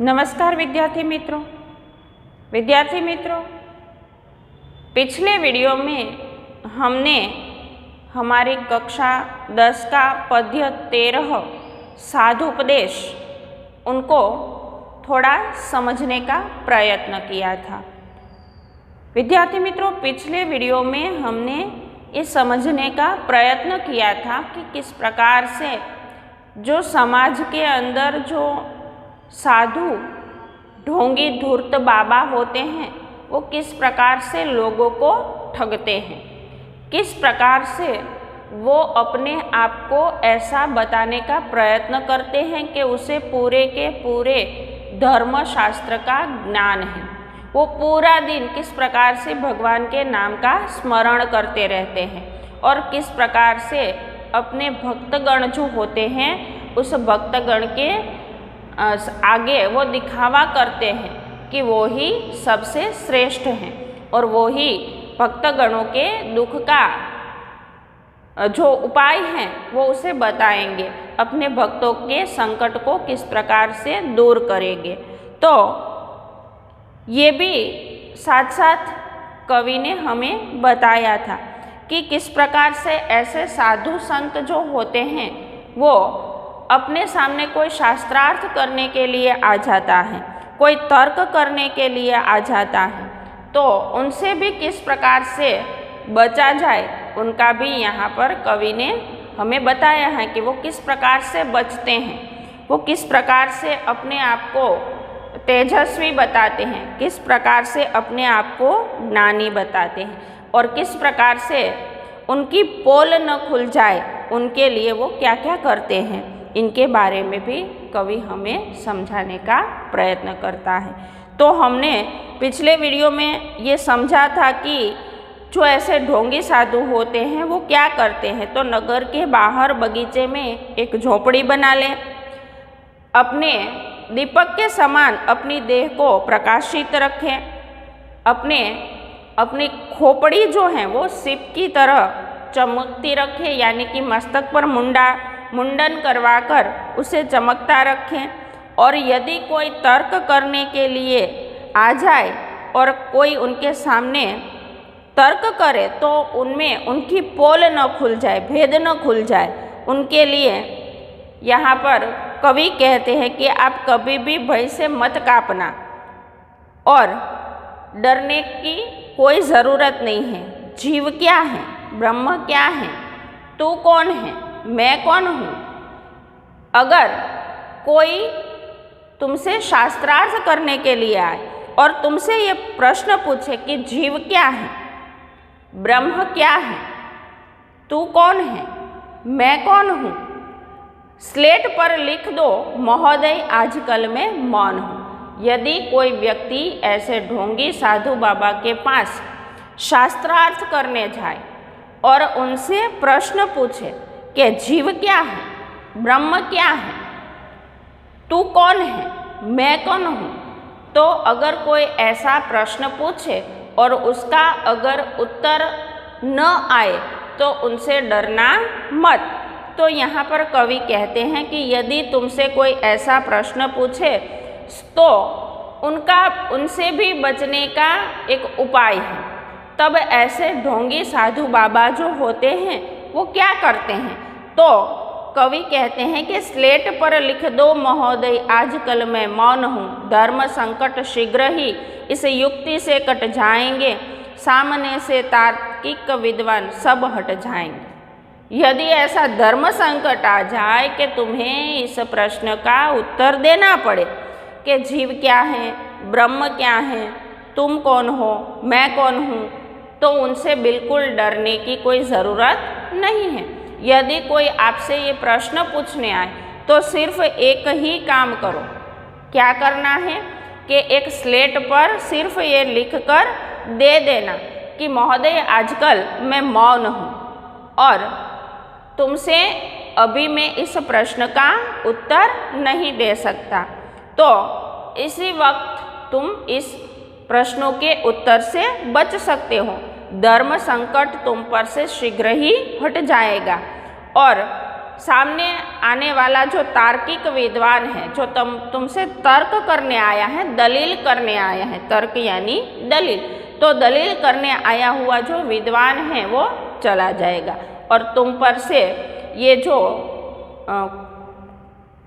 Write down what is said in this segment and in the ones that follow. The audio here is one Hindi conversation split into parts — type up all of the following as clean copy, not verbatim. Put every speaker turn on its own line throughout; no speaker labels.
नमस्कार विद्यार्थी मित्रों, पिछले वीडियो में हमने हमारी कक्षा 10 का पद्य 13 साधुपदेश उनको थोड़ा समझने का प्रयत्न किया था। विद्यार्थी मित्रों, पिछले वीडियो में हमने ये समझने का प्रयत्न किया था कि किस प्रकार से जो समाज के अंदर जो साधु ढोंगी धूर्त बाबा होते हैं वो किस प्रकार से लोगों को ठगते हैं, किस प्रकार से वो अपने आप को ऐसा बताने का प्रयत्न करते हैं कि उसे पूरे के पूरे धर्मशास्त्र का ज्ञान है। वो पूरा दिन किस प्रकार से भगवान के नाम का स्मरण करते रहते हैं और किस प्रकार से अपने भक्तगण जो होते हैं उस भक्तगण के आगे वो दिखावा करते हैं कि वो ही सबसे श्रेष्ठ हैं और वो ही भक्तगणों के दुख का जो उपाय हैं वो उसे बताएंगे, अपने भक्तों के संकट को किस प्रकार से दूर करेंगे। तो ये भी साथ साथ कवि ने हमें बताया था कि किस प्रकार से ऐसे साधु संत जो होते हैं वो अपने सामने कोई शास्त्रार्थ करने के लिए आ जाता है, कोई तर्क करने के लिए आ जाता है, तो उनसे भी किस प्रकार से बचा जाए उनका भी यहाँ पर कवि ने हमें बताया है कि वो किस प्रकार से बचते हैं, वो किस प्रकार से अपने आप को तेजस्वी बताते हैं, किस प्रकार से अपने आप को ज्ञानी बताते हैं और किस प्रकार से उनकी पोल न खुल जाए उनके लिए वो क्या क्या करते हैं, इनके बारे में भी कवि हमें समझाने का प्रयत्न करता है। तो हमने पिछले वीडियो में ये समझा था कि जो ऐसे ढोंगी साधु होते हैं वो क्या करते हैं, तो नगर के बाहर बगीचे में एक झोपड़ी बना लें, अपने दीपक के समान अपनी देह को प्रकाशित रखें, अपनी खोपड़ी जो है वो सिप की तरह चमकती रखें, यानी कि मस्तक पर मुंडन करवाकर उसे चमकता रखें। और यदि कोई तर्क करने के लिए आ जाए और कोई उनके सामने तर्क करे तो उनमें उनकी पोल न खुल जाए, भेद न खुल जाए, उनके लिए यहाँ पर कवि कहते हैं कि आप कभी भी भय से मत कांपना और डरने की कोई ज़रूरत नहीं है। जीव क्या है, ब्रह्म क्या है, तू कौन है, मैं कौन हूँ। अगर कोई तुमसे शास्त्रार्थ करने के लिए आए और तुमसे ये प्रश्न पूछे कि जीव क्या है, ब्रह्म क्या है, तू कौन है, मैं कौन हूँ, स्लेट पर लिख दो महोदय आजकल मैं मौन हूँ। यदि कोई व्यक्ति ऐसे ढोंगी साधु बाबा के पास शास्त्रार्थ करने जाए और उनसे प्रश्न पूछे कि जीव क्या है, ब्रह्म क्या है, तू कौन है, मैं कौन हूँ, तो अगर कोई ऐसा प्रश्न पूछे और उसका अगर उत्तर न आए तो उनसे डरना मत। तो यहाँ पर कवि कहते हैं कि यदि तुमसे कोई ऐसा प्रश्न पूछे तो उनसे भी बचने का एक उपाय है। तब ऐसे ढोंगी साधु बाबा जो होते हैं वो क्या करते हैं, तो कवि कहते हैं कि स्लेट पर लिख दो महोदय आजकल मैं मौन हूँ, धर्म संकट शीघ्र ही इस युक्ति से कट जाएंगे, सामने से तार्किक विद्वान सब हट जाएंगे। यदि ऐसा धर्म संकट आ जाए कि तुम्हें इस प्रश्न का उत्तर देना पड़े कि जीव क्या है, ब्रह्म क्या है, तुम कौन हो, मैं कौन हूँ, तो उनसे बिल्कुल डरने की कोई ज़रूरत नहीं है। यदि कोई आपसे ये प्रश्न पूछने आए तो सिर्फ एक ही काम करो। क्या करना है कि एक स्लेट पर सिर्फ ये लिखकर दे देना कि महोदय आजकल मैं मौन हूँ और तुमसे अभी मैं इस प्रश्न का उत्तर नहीं दे सकता। तो इसी वक्त तुम इस प्रश्नों के उत्तर से बच सकते हो, धर्म संकट तुम पर से शीघ्र ही हट जाएगा और सामने आने वाला जो तार्किक विद्वान है, जो तुमसे तर्क करने आया है, दलील करने आया है, तर्क यानी दलील, तो दलील करने आया हुआ जो विद्वान है वो चला जाएगा और तुम पर से ये जो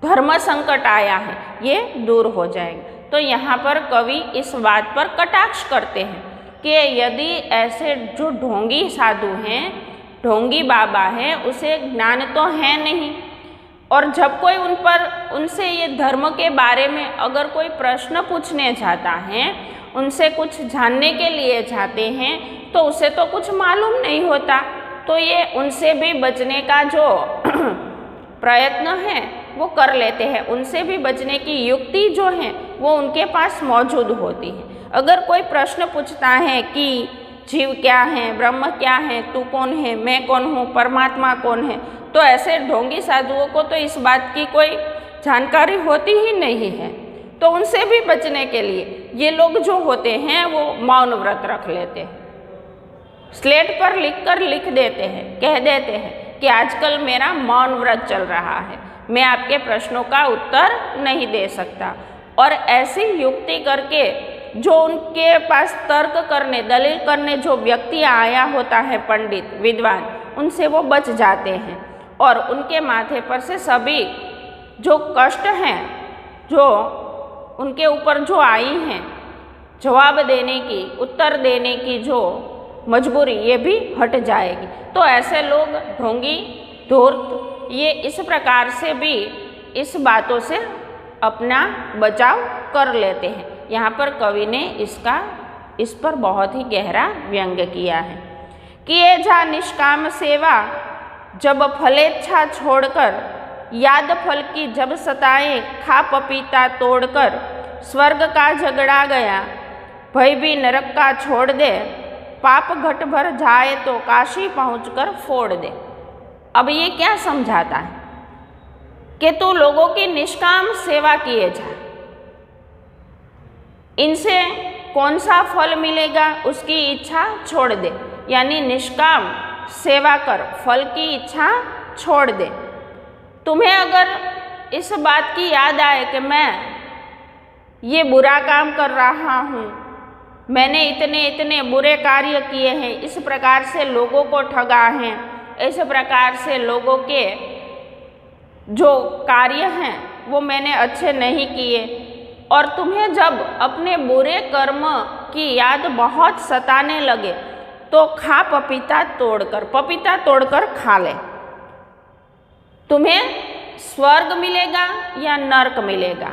धर्म संकट आया है ये दूर हो जाएगा। तो यहाँ पर कवि इस बात पर कटाक्ष करते हैं कि यदि ऐसे जो ढोंगी साधु हैं, ढोंगी बाबा हैं, उसे ज्ञान तो है नहीं, और जब कोई उनसे ये धर्म के बारे में अगर कोई प्रश्न पूछने जाता है, उनसे कुछ जानने के लिए जाते हैं, तो उसे तो कुछ मालूम नहीं होता, तो ये उनसे भी बचने का जो प्रयत्न है वो कर लेते हैं, उनसे भी बचने की युक्ति जो है वो उनके पास मौजूद होती है। अगर कोई प्रश्न पूछता है कि जीव क्या है, ब्रह्म क्या है, तू कौन है, मैं कौन हूँ, परमात्मा कौन है, तो ऐसे ढोंगी साधुओं को तो इस बात की कोई जानकारी होती ही नहीं है। तो उनसे भी बचने के लिए ये लोग जो होते हैं वो मौन व्रत रख लेते हैं, स्लेट पर लिख देते हैं, कह देते हैं कि आजकल मेरा मौन व्रत चल रहा है, मैं आपके प्रश्नों का उत्तर नहीं दे सकता। और ऐसी युक्ति करके जो उनके पास तर्क करने, दलील करने जो व्यक्ति आया होता है, पंडित विद्वान, उनसे वो बच जाते हैं और उनके माथे पर से सभी जो कष्ट हैं, जो उनके ऊपर जो आई हैं, जवाब देने की, उत्तर देने की जो मजबूरी, ये भी हट जाएगी। तो ऐसे लोग ढोंगी, धूर्त, ये इस प्रकार से भी इस बातों से अपना बचाव कर लेते हैं। यहाँ पर कवि ने इस पर बहुत ही गहरा व्यंग्य किया है। किए जा निष्काम सेवा जब फलेच्छा छोड़कर, याद फल की जब सताए, खा पपीता तोड़कर, स्वर्ग का झगड़ा गया, भय भी नरक का छोड़ दे, पाप घट भर जाए तो काशी पहुंचकर फोड़ दे। अब ये क्या समझाता है कि तू लोगों की निष्काम सेवा किए जा, इनसे कौन सा फल मिलेगा उसकी इच्छा छोड़ दे, यानी निष्काम सेवा कर, फल की इच्छा छोड़ दे। तुम्हें अगर इस बात की याद आए कि मैं ये बुरा काम कर रहा हूँ, मैंने इतने बुरे कार्य किए हैं, इस प्रकार से लोगों को ठगा है, इस प्रकार से लोगों के जो कार्य हैं वो मैंने अच्छे नहीं किए, और तुम्हें जब अपने बुरे कर्म की याद बहुत सताने लगे तो खा पपीता तोड़कर खा ले। तुम्हें स्वर्ग मिलेगा या नरक मिलेगा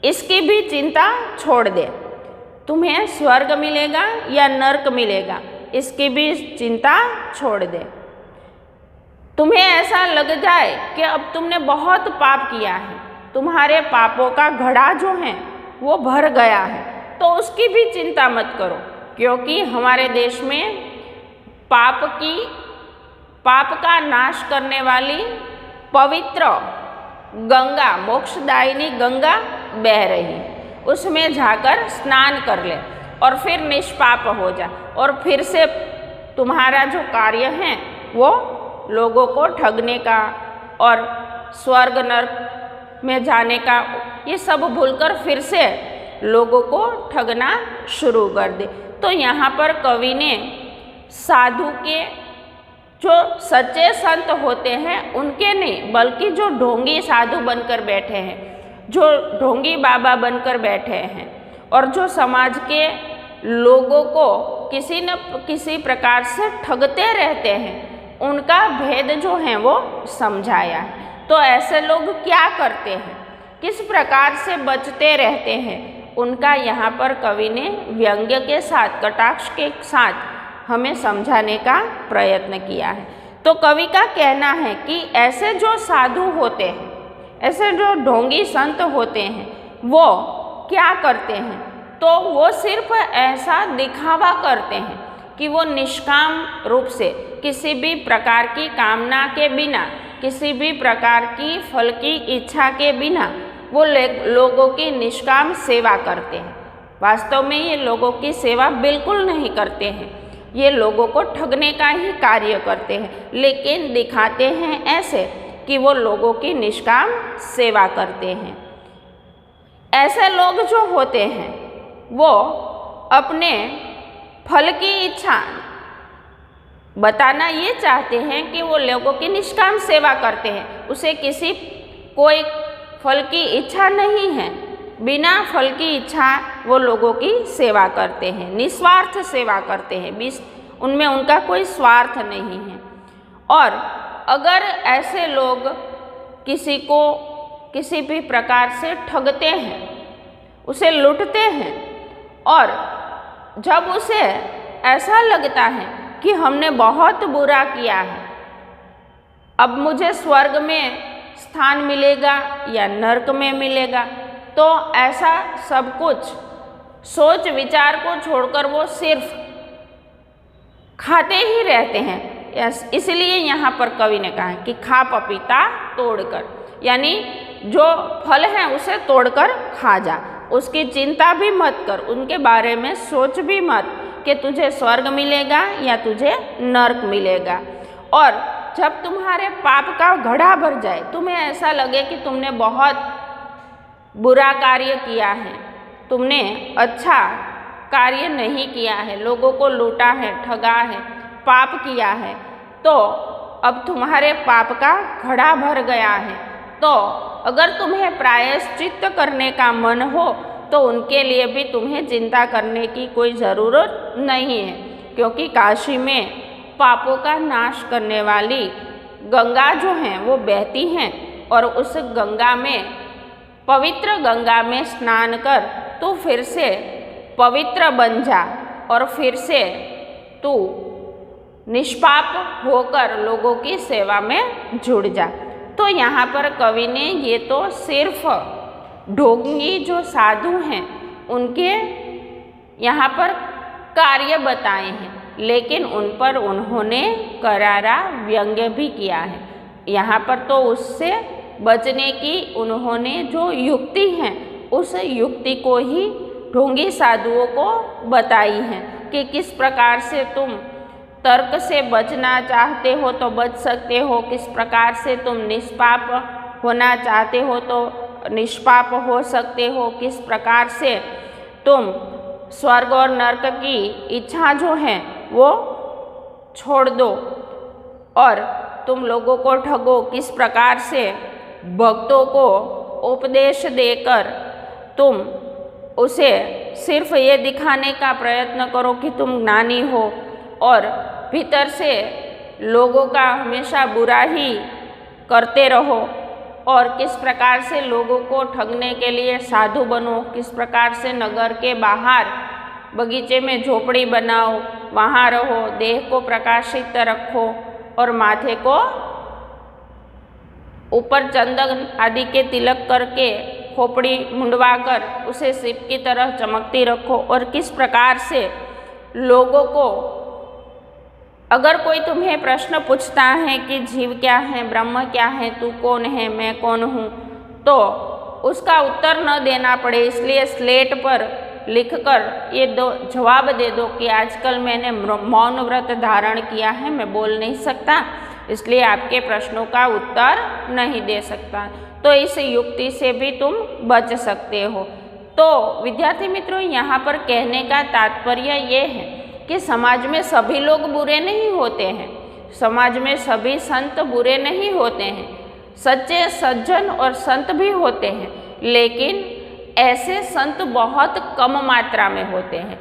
इसकी भी चिंता छोड़ दे। तुम्हें स्वर्ग मिलेगा या नरक मिलेगा इसकी भी चिंता छोड़ दे। तुम्हें ऐसा लग जाए कि अब तुमने बहुत पाप किया है, तुम्हारे पापों का घड़ा जो है वो भर गया है, तो उसकी भी चिंता मत करो, क्योंकि हमारे देश में पाप का नाश करने वाली पवित्र गंगा, मोक्षदायिनी गंगा बह रही, उसमें जाकर स्नान कर ले और फिर निष्पाप हो जा, और फिर से तुम्हारा जो कार्य है वो लोगों को ठगने का और स्वर्ग नरक में जाने का, ये सब भूलकर फिर से लोगों को ठगना शुरू कर दे। तो यहाँ पर कवि ने साधु के जो सच्चे संत होते हैं उनके नहीं, बल्कि जो ढोंगी साधु बनकर बैठे हैं, जो ढोंगी बाबा बनकर बैठे हैं और जो समाज के लोगों को किसी न किसी प्रकार से ठगते रहते हैं, उनका भेद जो है वो समझाया है। तो ऐसे लोग क्या करते हैं, किस प्रकार से बचते रहते हैं, उनका यहाँ पर कवि ने व्यंग्य के साथ, कटाक्ष के साथ हमें समझाने का प्रयत्न किया है। तो कवि का कहना है कि ऐसे जो साधु होते हैं, ऐसे जो ढोंगी संत होते हैं, वो क्या करते हैं, तो वो सिर्फ ऐसा दिखावा करते हैं कि वो निष्काम रूप से किसी भी प्रकार की कामना के बिना, किसी भी प्रकार की फल की इच्छा के बिना वो लोगों की निष्काम सेवा करते हैं। वास्तव में ये लोगों की सेवा बिल्कुल नहीं करते हैं। ये लोगों को ठगने का ही कार्य करते हैं, लेकिन दिखाते हैं ऐसे कि वो लोगों की निष्काम सेवा करते हैं। ऐसे लोग जो होते हैं वो अपने फल की इच्छा बताना ये चाहते हैं कि वो लोगों की निष्काम सेवा करते हैं, उसे किसी कोई फल की इच्छा नहीं है, बिना फल की इच्छा वो लोगों की सेवा करते हैं, निस्वार्थ सेवा करते हैं, उनमें उनका कोई स्वार्थ नहीं है। और अगर ऐसे लोग किसी को किसी भी प्रकार से ठगते हैं, उसे लूटते हैं, और जब उसे ऐसा लगता है कि हमने बहुत बुरा किया है, अब मुझे स्वर्ग में स्थान मिलेगा या नरक में मिलेगा, तो ऐसा सब कुछ सोच विचार को छोड़कर वो सिर्फ खाते ही रहते हैं। इसलिए यहाँ पर कवि ने कहा है कि खा पपीता तोड़कर, यानी जो फल है उसे तोड़कर खा जा, उसकी चिंता भी मत कर, उनके बारे में सोच भी मत कि तुझे स्वर्ग मिलेगा या तुझे नरक मिलेगा। और जब तुम्हारे पाप का घड़ा भर जाए, तुम्हें ऐसा लगे कि तुमने बहुत बुरा कार्य किया है, तुमने अच्छा कार्य नहीं किया है, लोगों को लूटा है, ठगा है, पाप किया है, तो अब तुम्हारे पाप का घड़ा भर गया है, तो अगर तुम्हें प्रायश्चित्त करने का मन हो तो उनके लिए भी तुम्हें चिंता करने की कोई ज़रूरत नहीं है, क्योंकि काशी में पापों का नाश करने वाली गंगा जो हैं वो बहती हैं, और उस गंगा में, पवित्र गंगा में स्नान कर तू फिर से पवित्र बन जा और फिर से तू निष्पाप होकर लोगों की सेवा में जुड़ जा। तो यहाँ पर कवि ने ये तो सिर्फ ढोंगी जो साधु हैं उनके यहाँ पर कार्य बताए हैं, लेकिन उन पर उन्होंने करारा व्यंग्य भी किया है। यहाँ पर तो उससे बचने की उन्होंने जो युक्ति है उस युक्ति को ही ढोंगी साधुओं को बताई है कि किस प्रकार से तुम तर्क से बचना चाहते हो तो बच सकते हो, किस प्रकार से तुम निष्पाप होना चाहते हो तो निष्पाप हो सकते हो, किस प्रकार से तुम स्वर्ग और नरक की इच्छा जो है वो छोड़ दो और तुम लोगों को ठगो, किस प्रकार से भक्तों को उपदेश देकर तुम उसे सिर्फ ये दिखाने का प्रयत्न करो कि तुम ज्ञानी हो और भीतर से लोगों का हमेशा बुरा ही करते रहो, और किस प्रकार से लोगों को ठगने के लिए साधु बनो, किस प्रकार से नगर के बाहर बगीचे में झोपड़ी बनाओ, वहाँ रहो, देह को प्रकाशित रखो और माथे को ऊपर चंदन आदि के तिलक करके खोपड़ी मुंडवा कर उसे सिप की तरह चमकती रखो, और किस प्रकार से लोगों को, अगर कोई तुम्हें प्रश्न पूछता है कि जीव क्या है, ब्रह्म क्या है, तू कौन है, मैं कौन हूँ, तो उसका उत्तर न देना पड़े इसलिए स्लेट पर लिखकर ये जवाब दे दो कि आजकल मैंने मौन व्रत धारण किया है, मैं बोल नहीं सकता, इसलिए आपके प्रश्नों का उत्तर नहीं दे सकता। तो इस युक्ति से भी तुम बच सकते हो। तो विद्यार्थी मित्रों, यहाँ पर कहने का तात्पर्य ये है कि समाज में सभी लोग बुरे नहीं होते हैं, समाज में सभी संत बुरे नहीं होते हैं, सच्चे सज्जन और संत भी होते हैं, लेकिन ऐसे संत बहुत कम मात्रा में होते हैं।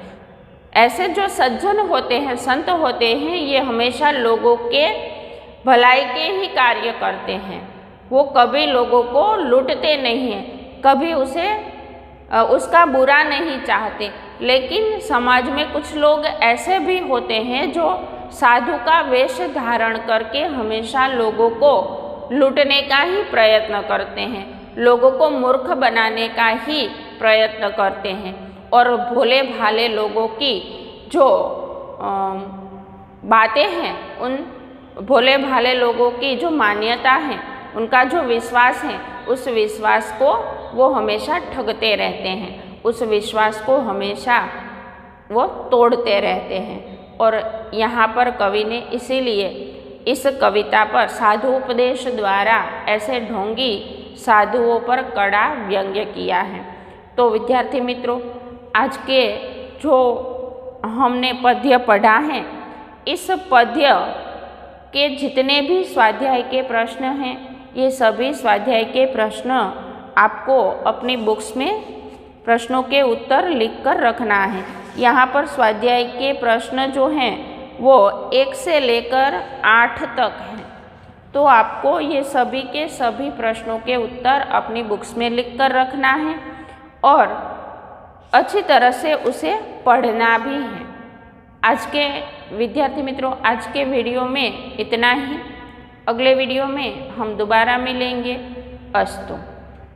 ऐसे जो सज्जन होते हैं, संत होते हैं, ये हमेशा लोगों के भलाई के ही कार्य करते हैं, वो कभी लोगों को लूटते नहीं हैं, कभी उसका बुरा नहीं चाहते। लेकिन समाज में कुछ लोग ऐसे भी होते हैं जो साधु का वेश धारण करके हमेशा लोगों को लूटने का ही प्रयत्न करते हैं, लोगों को मूर्ख बनाने का ही प्रयत्न करते हैं, और भोले भाले लोगों की जो बातें हैं, उन भोले भाले लोगों की जो मान्यता है, उनका जो विश्वास है, उस विश्वास को वो हमेशा ठगते रहते हैं, उस विश्वास को हमेशा वो तोड़ते रहते हैं। और यहाँ पर कवि ने इसीलिए इस कविता पर साधु उपदेश द्वारा ऐसे ढोंगी साधुओं पर कड़ा व्यंग्य किया है। तो विद्यार्थी मित्रों, आज के जो हमने पद्य पढ़ा है, इस पद्य के जितने भी स्वाध्याय के प्रश्न हैं, ये सभी स्वाध्याय के प्रश्न आपको अपनी बुक्स में प्रश्नों के उत्तर लिखकर रखना है। यहाँ पर स्वाध्याय के प्रश्न जो हैं वो 1 से लेकर 8 तक हैं। तो आपको ये सभी के सभी प्रश्नों के उत्तर अपनी बुक्स में लिखकर रखना है और अच्छी तरह से उसे पढ़ना भी है। आज के विद्यार्थी मित्रों, आज के वीडियो में इतना ही। अगले वीडियो में हम दोबारा मिलेंगे। अस्तु।